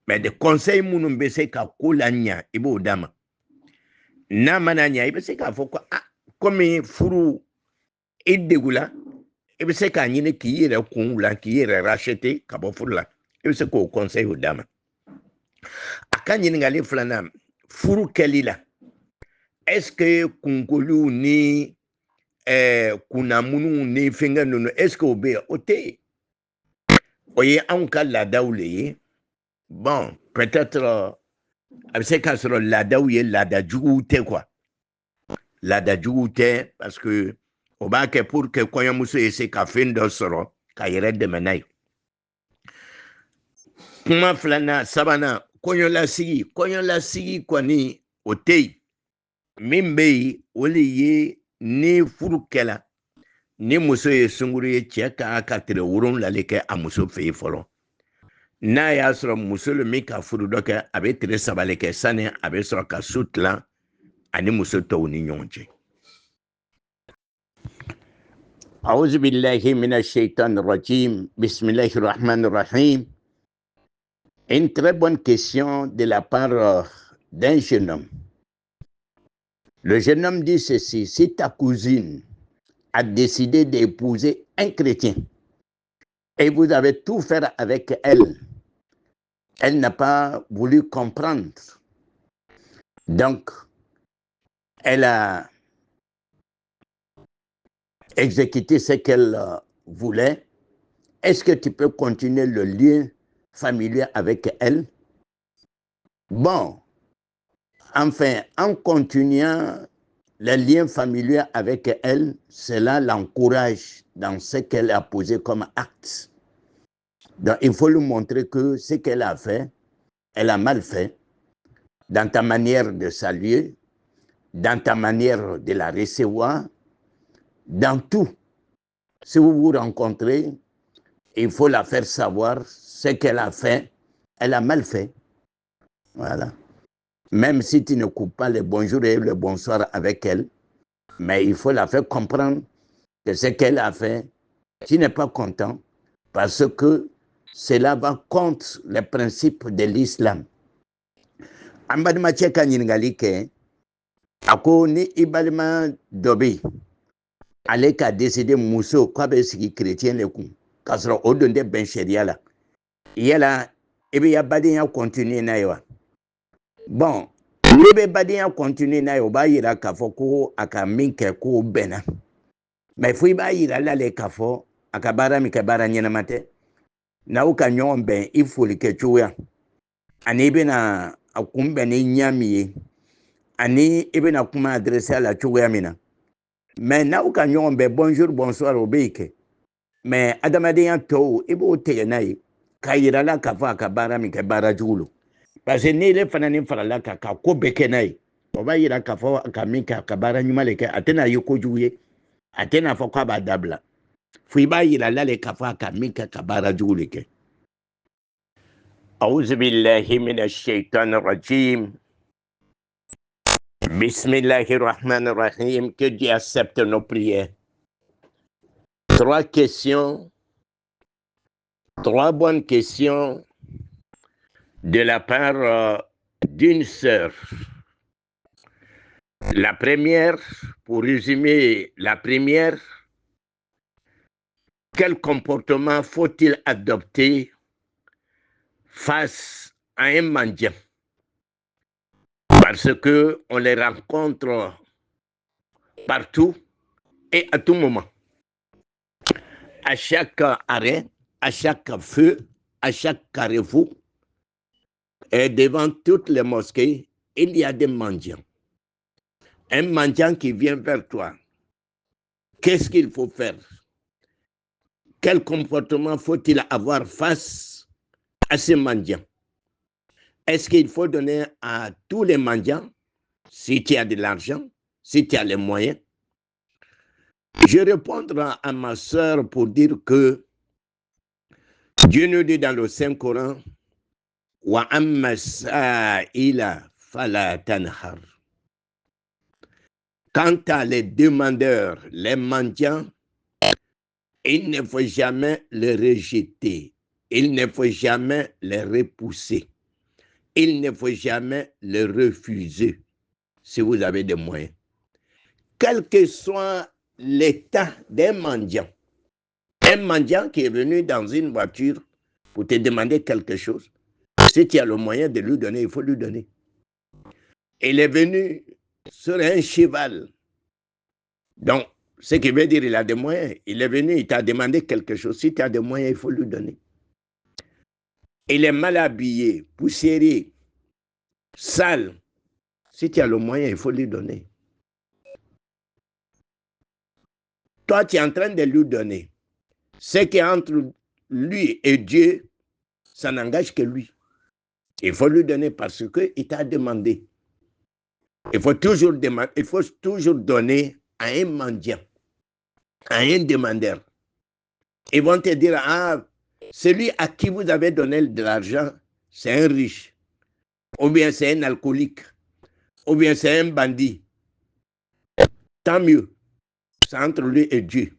Mais des conseils minnu bɛ se ka ko la ɲa, i b'o d'a ma. N'a mana ɲa, i bɛ se k'a fɔ ko komi furu i degula, i bɛ se k'a ɲini k'i yɛrɛ kun wula, k'i yɛrɛ racheter ka bɔ furu la. I bɛ se k'o conseil o d'a ma. A ka ɲininkali filanan, furu kɛli la, est-ce que kunkoliw ni kunnamuniw ni fɛnkɛ ninnu, est-ce que o bɛ yen? O tɛ yen. O ye anw ka laadaw le ye. Bon, peut-être a bɛ se k'a sɔrɔ laadaw ye laada juguw tɛ quoi. Laada juguw tɛ parce que o b'a kɛ pour que kɔɲɔmuso ye se ka fɛn dɔ sɔrɔ k'a yɛrɛ dɛmɛ n'a ye. Kuma filanan, sabanan, kɔɲɔlasigi kɔni o tɛ yen. Min bɛ yen, o le ye ni furu kɛla, ni muso ye sunkuru ye, cɛ ka ka tile 7 le kɛ a muso fɛ yen fɔlɔ. N'a y'a sɔrɔ muso le min ka furu dɔ kɛ, a bɛ tile 3 le kɛ sani a bɛ sɔrɔ ka su tilan ani muso tɔw ni ɲɔgɔn cɛ. أعوذ بالله من الشيطان الرجيم بسم الله الرحمن الرحيم. Une très bonne question de la part d'un jeune homme. Le jeune homme dit ceci: si ta cousine a décidé d'épouser un chrétien et vous avez tout fait avec elle, elle n'a pas voulu comprendre. Donc, elle a exécuté ce qu'elle voulait. Est-ce que tu peux continuer le lien familier avec elle? Bon, enfin, en continuant le lien familier avec elle, cela l'encourage dans ce qu'elle a posé comme acte. Donc, il faut lui montrer que ce qu'elle a fait, elle a mal fait, dans ta manière de saluer, dans ta manière de la recevoir, dans tout. Si vous vous rencontrez, il faut la faire savoir ce qu'elle a fait, elle a mal fait. Voilà. Même si tu ne coupes pas le bonjour et le bonsoir avec elle, mais il faut la faire comprendre que ce qu'elle a fait, tu n'es pas content parce que cela va contre les principes de l'islam. An balimacɛ ka ɲininkali kɛ a ko ni i balima dɔ bɛ yen ale ka décidé muso k'a bɛ sigi chrétien de kun k'a sɔrɔ o don tɛ bɛn sariya la yala i bɛ ya badenya continuer n'a ye wa bon n'i bɛ badenya continuer n'a ye o b'a yira k'a fɔ ko a ka min kɛ k'o bɛnna mais fo i b'a yira ale la k'a fɔ a ka baara min kɛ baara ɲɛnama tɛ n'aw ka ɲɔgɔn bɛn i foli kɛ cogoya ani i bɛna a kunbɛn ni ɲa min ye ani i bɛna kuma adressé a la cogoya min na mais n'aw ka ɲɔgɔn bɛn bonjour bonsoir o bɛ yen kɛ mais adamadenya tɔw i b'o tigɛ n'a ye k'a yira la k'a fɔ a ka baara min kɛ baara jugu lo parce que n'ile fana ni farala kan ka ko bɛɛ kɛ n'a ye o b'a yira k'a fɔ a ka min kɛ a ka baara ɲuman le kɛ a tɛna ye kojugu ye a tɛna fɔ k'a b'a dabila fo i b'a yira la le k'a fɔ a ka min kɛ ka baara jugu le kɛ أعوذ بالله من الشيطان الرجيم بسم الله الرحمن الرحيم. Que Dieu accepte nos prières. Trois questions, trois bonnes questions de la part d'une sœur. La première, pour résumer la première, quel comportement faut-il adopter face à un mendiant? Parce qu'on les rencontre partout et à tout moment. À chaque arrêt, à chaque feu, à chaque carrefour, et devant toutes les mosquées, il y a des mendiants. Un mendiant qui vient vers toi, qu'est-ce qu'il faut faire? Quel comportement faut-il avoir face à ces mendiants? Est-ce qu'il faut donner à tous les mendiants, si tu as de l'argent, si tu as les moyens? Je répondrai à ma sœur pour dire que Dieu nous dit dans le Saint-Coran, wa amma sa'ila fala tanhar. Quant à les demandeurs, les mendiants, il ne faut jamais les rejeter. Il ne faut jamais les repousser. Il ne faut jamais les refuser si vous avez des moyens. Quel que soit l'état d'un mendiant, un mendiant qui est venu dans une voiture pour te demander quelque chose, si tu as le moyen de lui donner, il faut lui donner. Il est venu sur un cheval. Donc, ce qui veut dire qu'il a des moyens. Il est venu, il t'a demandé quelque chose. Si tu as des moyens, il faut lui donner. Il est mal habillé, poussiéré, sale. Si tu as le moyen, il faut lui donner. Toi, tu es en train de lui donner. Ce qui est entre lui et Dieu, ça n'engage que lui. Il faut lui donner parce qu'il t'a demandé. Il faut toujours donner à un mendiant, à un demandeur. Ils vont te dire, ah, celui à qui vous avez donné de l'argent, c'est un riche, ou bien c'est un alcoolique, ou bien c'est un bandit. Tant mieux, c'est entre lui et Dieu.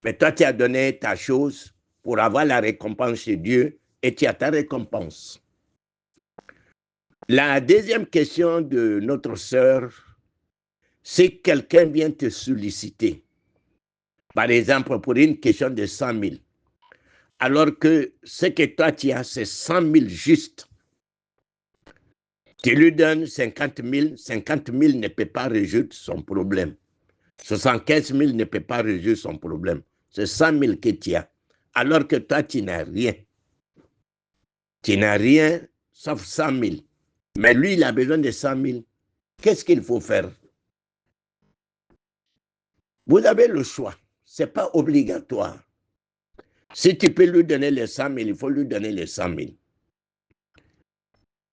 Mais toi, tu as donné ta chose pour avoir la récompense chez Dieu et tu as ta récompense. La deuxième question de notre sœur, si quelqu'un vient te solliciter, par exemple pour une question de 100 000, alors que ce que toi tu as, c'est 100 000 juste, tu lui donnes 50 000, 50 000 ne peut pas résoudre son problème. 75 000 ne peut pas résoudre son problème. C'est 100 000 que tu as. Alors que toi, tu n'as rien. Tu n'as rien sauf 100 000. Mais lui, il a besoin de 100 000. Qu'est-ce qu'il faut faire? Vous avez le choix. Ce n'est pas obligatoire. Si tu peux lui donner les 100 000, il faut lui donner les 100 000.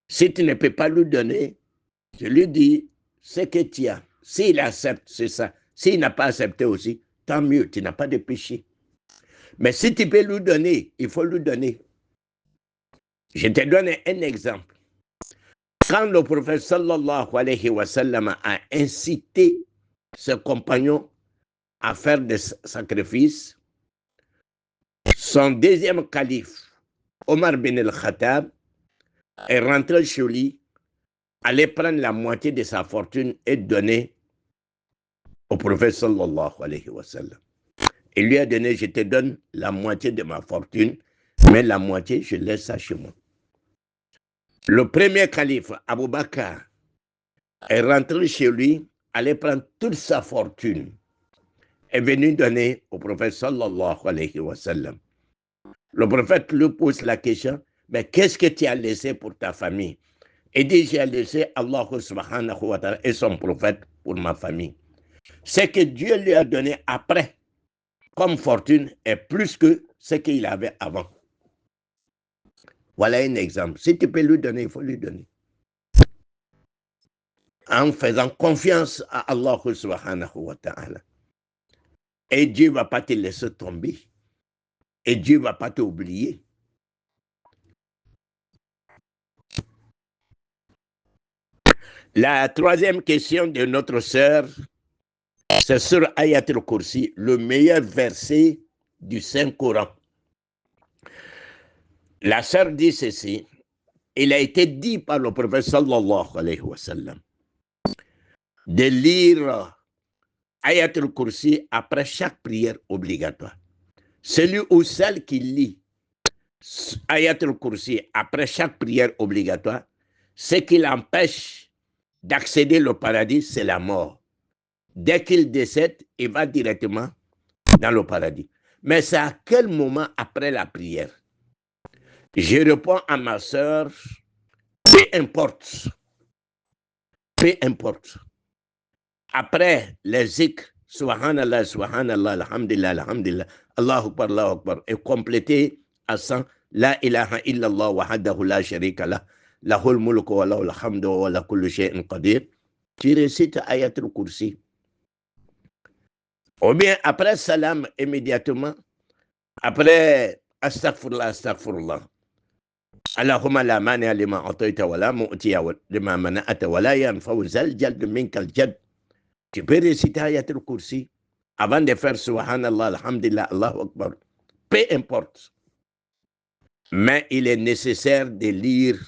Si tu ne peux pas lui donner, je lui dis ce que tu as. S'il accepte, c'est ça. S'il n'a pas accepté aussi, tant mieux, tu n'as pas de péché. Mais si tu peux lui donner, il faut lui donner. Je te donne un exemple. Quand le prophète sallallahu alayhi wa sallam a incité ses compagnons à faire des sacrifices, son deuxième calife, Omar bin al-Khattab, est rentré chez lui, allait prendre la moitié de sa fortune et donner au prophète sallallahu alayhi wa sallam. Il lui a donné, je te donne la moitié de ma fortune, mais la moitié, je laisse ça chez moi. Le premier calife, Abu Bakr, est rentré chez lui, allait prendre toute sa fortune, est venu donner au prophète sallallahu alayhi wa sallam. Le prophète lui pose la question, mais qu'est-ce que tu as laissé pour ta famille? Il dit, j'ai laissé Allah subhanahu wa ta'ala et son prophète pour ma famille. Ce que Dieu lui a donné après, comme fortune, est plus que ce qu'il avait avant. Voilà un exemple. Si tu peux lui donner, il faut lui donner. En faisant confiance à Allah subhanahu wa ta'ala. Et Dieu ne va pas te laisser tomber. Et Dieu ne va pas t'oublier. La troisième question de notre sœur, c'est sur Ayat al-Kursi, le meilleur verset du Saint-Coran. La sœur dit ceci, il a été dit par le prophète sallallahu alayhi wa sallam de lire Ayat al-Kursi après chaque prière obligatoire. Celui ou celle qui lit Ayat al-Kursi après chaque prière obligatoire, ce qui l'empêche d'accéder au paradis, c'est la mort. Dès qu'il décède, il va directement dans le paradis. Mais c'est à quel moment après la prière? Je réponds à ma sœur, peu importe. Peu importe. Après les zikr, subhanallah, subhanallah, alhamdulillah, alhamdulillah, Allahu Akbar, est complété à 100, la ilaha illallah wahdahu la sharika lah, lahul mulku wa lahul hamdu wa la kulli shay'in qadir. Tu récites ayatul kursi. Ou bien après salam, immédiatement, après astaghfirullah, astaghfirullah. Allahumma la mani lima atayta wa la mu'tiya lima mana'ata wa la yanfa'u zal jald minkal jad. Tu peux réciter ayatul kursi avant de faire subhanallah, alhamdulillah, Allahu Akbar. Peu importe. Mais il est nécessaire de lire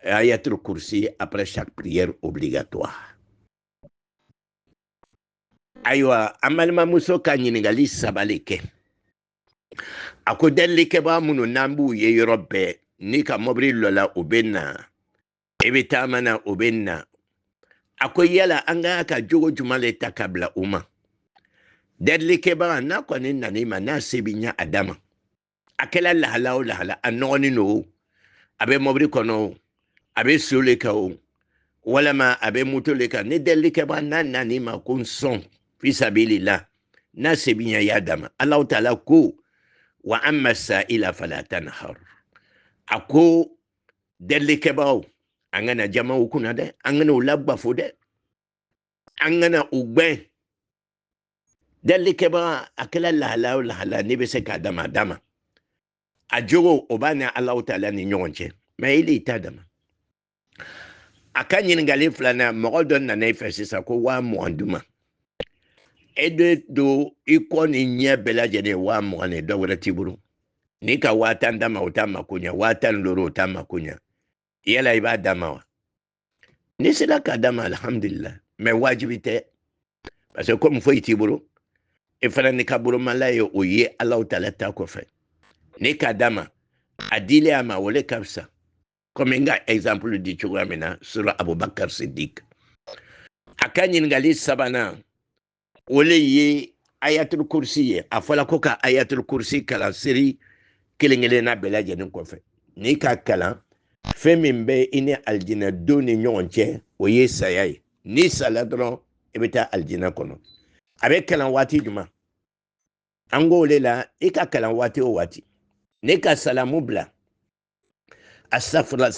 ayatul kursi après chaque prière obligatoire. Aywa, amalma muso ka ɲininkali sabali kɛ. A ko dalilikɛbaa minnu n'an b'u ye yɔrɔ bɛɛ, ni ka mɔbili lɔla u bɛ na, i bɛ taama na u bɛ na. A ko yala an ka jogo jumɛn le ta ka bila u ma? Dalilikɛbaga n'a kɔni nan'i ma n'a se bɛ ɲɛ a da ma. A kɛla lahala o lahala, a nɔgɔnin don o, a bɛ mɔbili kɔnɔ o, a bɛ so le kan o, walama a bɛ moto le kan. Ni dalilikɛbaga n'a nan'i ma ko n sɔn fisabilillah, n'a se bɛ ɲɛ y'a da ma. Alahu taala ko wa amma sa'ila fala tanhar. A ko dalilikɛbagaw, an kana jama u kunna dɛ, an kana u lagbafo dɛ, an kana u gbɛn. Dalilikɛbaga a kɛla lahala o lahala ne bɛ se k'a dama a dama. A jogo o b'a ni Alahu taala ni ɲɔgɔn cɛ, mais il t'a dama. A ka ɲininkali filanan, mɔgɔ dɔ nana i fɛ sisan ko 20,000 d'u ma. E de don i kɔ ni ɲɛ bɛɛ lajɛlen 20,000 ni dɔ wɛrɛ t'i bolo. Ni ka 10,000 d'a ma o t'a mako ɲɛ, 15,000 o t'a mako ɲɛ. Yala i b'a d'a ma wa? Ni sera k'a d'a ma alhamdulillah, mais wajibi tɛ. Parce que comme foyi t'i bolo, i fana ni ka bolomala ye o ye Alahu taala ta kɔfɛ. Ni k'a d'a ma, a dilen a ma o le ka fisa. Comme n ka exemple di cogoya min na sur Abubakar Siddiq. A ka ɲininkali sabanan, o le ye ayatul kursi ye. A fɔla ko ka ayatul kursi kalan seri kelen-kelenna bɛɛ lajɛlen kɔfɛ. N'i ka kalan, fɛn min bɛ i ni alijinɛdenw ni ɲɔgɔn cɛ, o ye saya ye. N'i sala dɔrɔn, i bɛ taa alijinɛ kɔnɔ. A bɛ kalan waati jumɛn? Angole la, ika kalan wati o wati. Neka salamu bla. Asafra,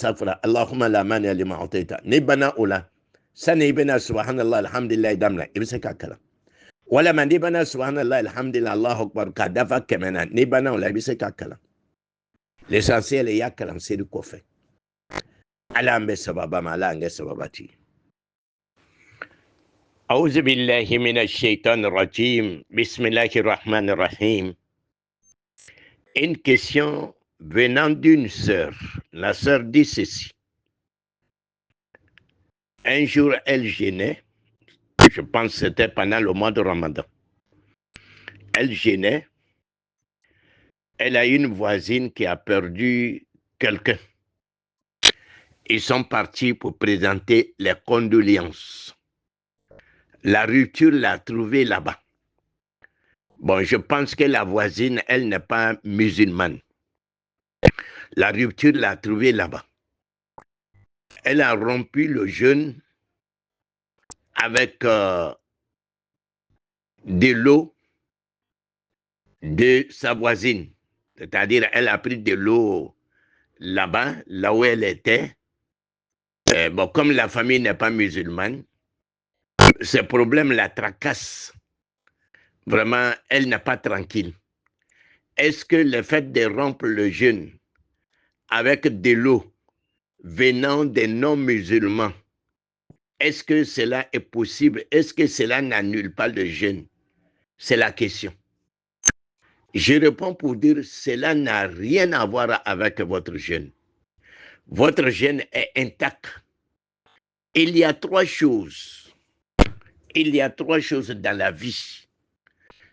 Allahumma la mani lima utaita. Ni bana ola. Sana ibena subhanallah, alhamdulillah, damla. Ibisa kakala. Wala man bana subhanallah, alhamdulillah, Allahu akbar, kadafa kemena. Ni bana ola, ibisa kakala. L'essentiel est yakalan, c'est du kofe. Ala ambe sababa ma, ala ange sababati. أعوذ بالله من الشيطان الرجيم بسم الله الرحمن الرحيم. Une question venant d'une sœur. La sœur dit ceci. Un jour, elle jeûnait. Je pense que c'était pendant le mois de Ramadan. Elle jeûnait. Elle a une voisine qui a perdu quelqu'un. Ils sont partis pour présenter les condoléances. La rupture l'a trouvée là-bas. Bon, je pense que la voisine, elle n'est pas musulmane. La rupture l'a trouvée là-bas. Elle a rompu le jeûne avec de l'eau de sa voisine. C'est-à-dire, elle a pris de l'eau là-bas, là où elle était. Bon, comme la famille n'est pas musulmane, ce problème la tracasse. Vraiment, elle n'est pas tranquille. Est-ce que le fait de rompre le jeûne avec de l'eau venant des non-musulmans, est-ce que cela est possible? Est-ce que cela n'annule pas le jeûne? C'est la question. Je réponds pour dire cela n'a rien à voir avec votre jeûne. Votre jeûne est intact. Il y a trois choses. Il y a trois choses dans la vie.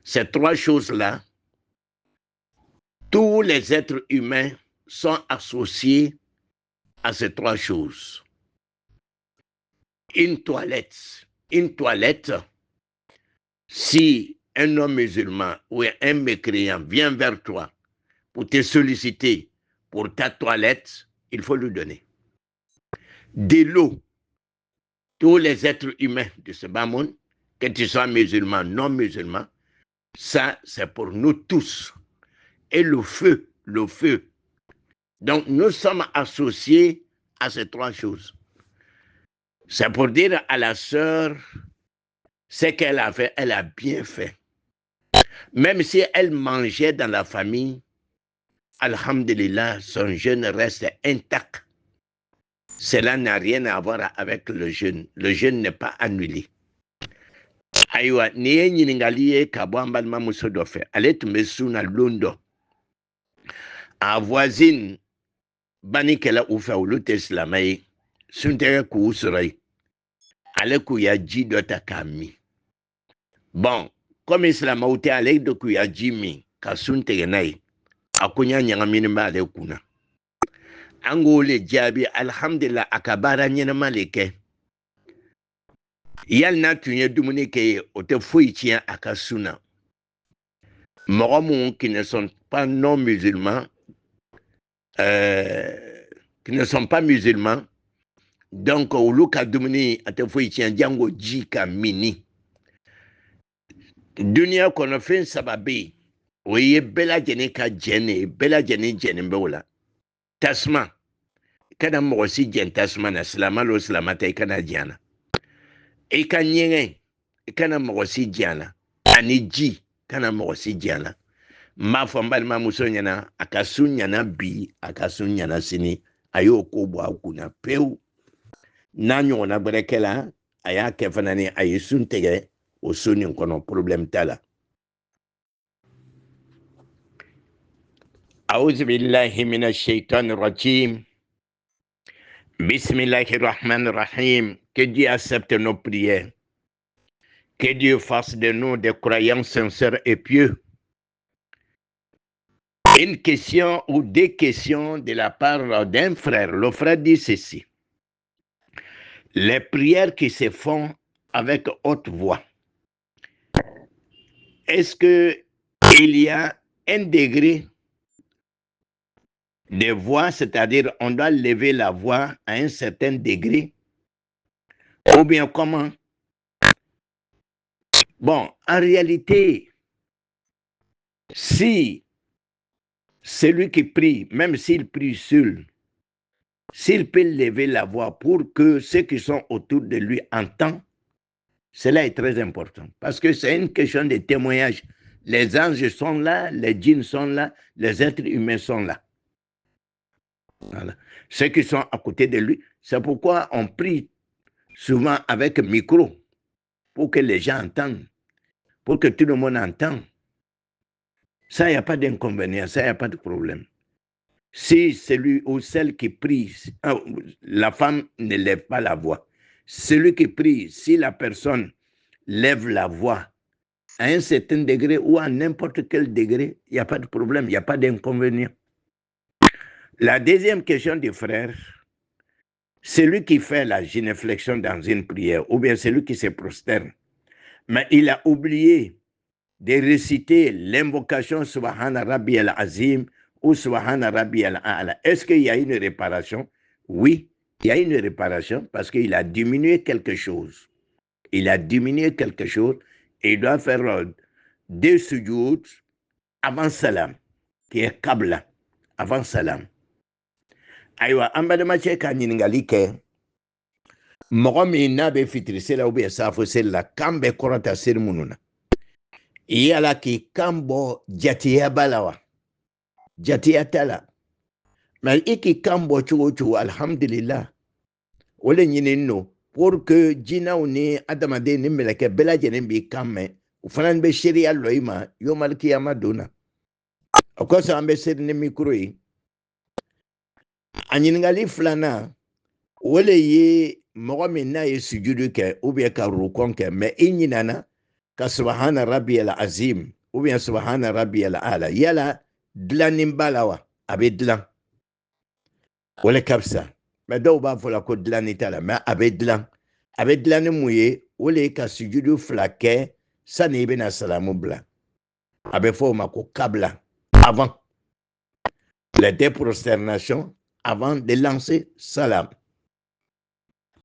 Ces trois choses-là, tous les êtres humains sont associés à ces trois choses. Une toilette, si un homme musulman ou un mécréant vient vers toi pour te solliciter pour ta toilette, il faut lui donner. De l'eau, tous les êtres humains de ce bas monde, que tu sois musulman, non musulman, ça c'est pour nous tous. Et le feu. Donc nous sommes associés à ces trois choses. C'est pour dire à la sœur, ce qu'elle a fait, elle a bien fait. Même si elle mangeait dans la famille, alhamdulillah, son jeûne reste intact. Cela n'a rien à voir avec le jeûne. Le jeûne n'est pas annulé. Aïwa, niye nyiningali ye kabwamba mamuso dofe. Ale tumesuna londo. A voisine, bani kela ufa ulute islamai, suntere ku usurai. Ale ku ya ji dota kami. Bon, comme islam ute ale do ku ya ji mi, ka suntere nai, akunya nyangamini ma ale kuna. Angole jabi, alhamdulillah, akabara nyenama leke. Yal na tunye dumuni ke ote fouille tient à Kasuna. Moromon qui ne sont pas non musulmans, qui ne sont pas musulmans, donc au luka dumuni ate fouille tient django jika mini. Dunia kono fin sababi, oye bela jene ka jene, bela jene jene mbeola. Tasma, kada mwosi jen tasma na slama lo slamata ikana jana. Ika nyenge, ikana mwosi jana. Ani ji, kana mwosi jana. Ma fambali ma musonyana, akasunyana bi, akasunyana sini, ayo kobo akuna peu. Nanyo na brekela, aya kefanani ayisuntegre, osuni kono problem tala. A'udhu billahi minash shaitanir rajim. Bismillahirrahmanirrahim. Que Dieu accepte nos prières. Que Dieu fasse de nous des croyants sincères et pieux. Une question ou des questions de la part d'un frère. Le frère dit ceci. Les prières qui se font avec haute voix. Est-ce qu'il y a un degré de voix, c'est-à-dire on doit lever la voix à un certain degré? Ou bien comment? Bon, en réalité, Si celui qui prie, même s'il prie seul, s'il peut lever la voix pour que ceux qui sont autour de lui entendent, cela est très important. Parce que c'est une question de témoignage. Les anges sont là, les djinns sont là, les êtres humains sont là. Voilà. Ceux qui sont à côté de lui, c'est pourquoi on prie souvent avec micro, pour que les gens entendent, pour que tout le monde entende. Ça, il n'y a pas d'inconvénient, ça, il n'y a pas de problème. Si celui ou celle qui prie, la femme ne lève pas la voix. Celui qui prie, si la personne lève la voix à un certain degré ou à n'importe quel degré, il n'y a pas de problème, il n'y a pas d'inconvénient. La deuxième question du frère, celui qui fait la génuflexion dans une prière, ou bien celui qui se prosterne, mais il a oublié de réciter l'invocation Subhana Rabbi al-Azim ou Subhana Rabbi al-A'la. Est-ce qu'il y a une réparation? Oui, il y a une réparation parce qu'il a diminué quelque chose. Il a diminué quelque chose et il doit faire 2 sujouds avant salam, qui est kabla, avant salam. Aywa, an balima cɛ ka ɲininkali kɛ mɔgɔ min n'a bɛ fitiri seli la ubiyɛn safo seli la kan bɛ kɔrɔta seli minnu na yala k'i kan bɔ jatiya b'a la wa jatiya t'a la mɛ i k'i kan bɔ cogo o cogo alhamdulillah o le ɲinini no pour que jinɛw ni adamaden ni mɛlɛkɛ bɛɛ lajɛlen b'i kan mɛn o fana bɛ seereya lɔ i ma yomal kiyama don na o kosɔn an bɛ seli ni mikoro ye a ɲininkali filanan o le ye mɔgɔ min n'a ye sujudu kɛ ubiyɛn ka rukɔn kɛ mɛ i ɲinana ka subahana rabbi al azim ubiyɛn subahana rabbi al ala yala dilanni b'a la wa a bɛ dilan o le ka fisa mɛ dɔw b'a fɔ la ko dilanni t'a la mɛ a bɛ dilan ni mun ye o le ye ka sujudu fila kɛ sani i bɛna salamu bila a bɛ fɔ o ma ko kabla avant les deux prosternations avant de lancer salam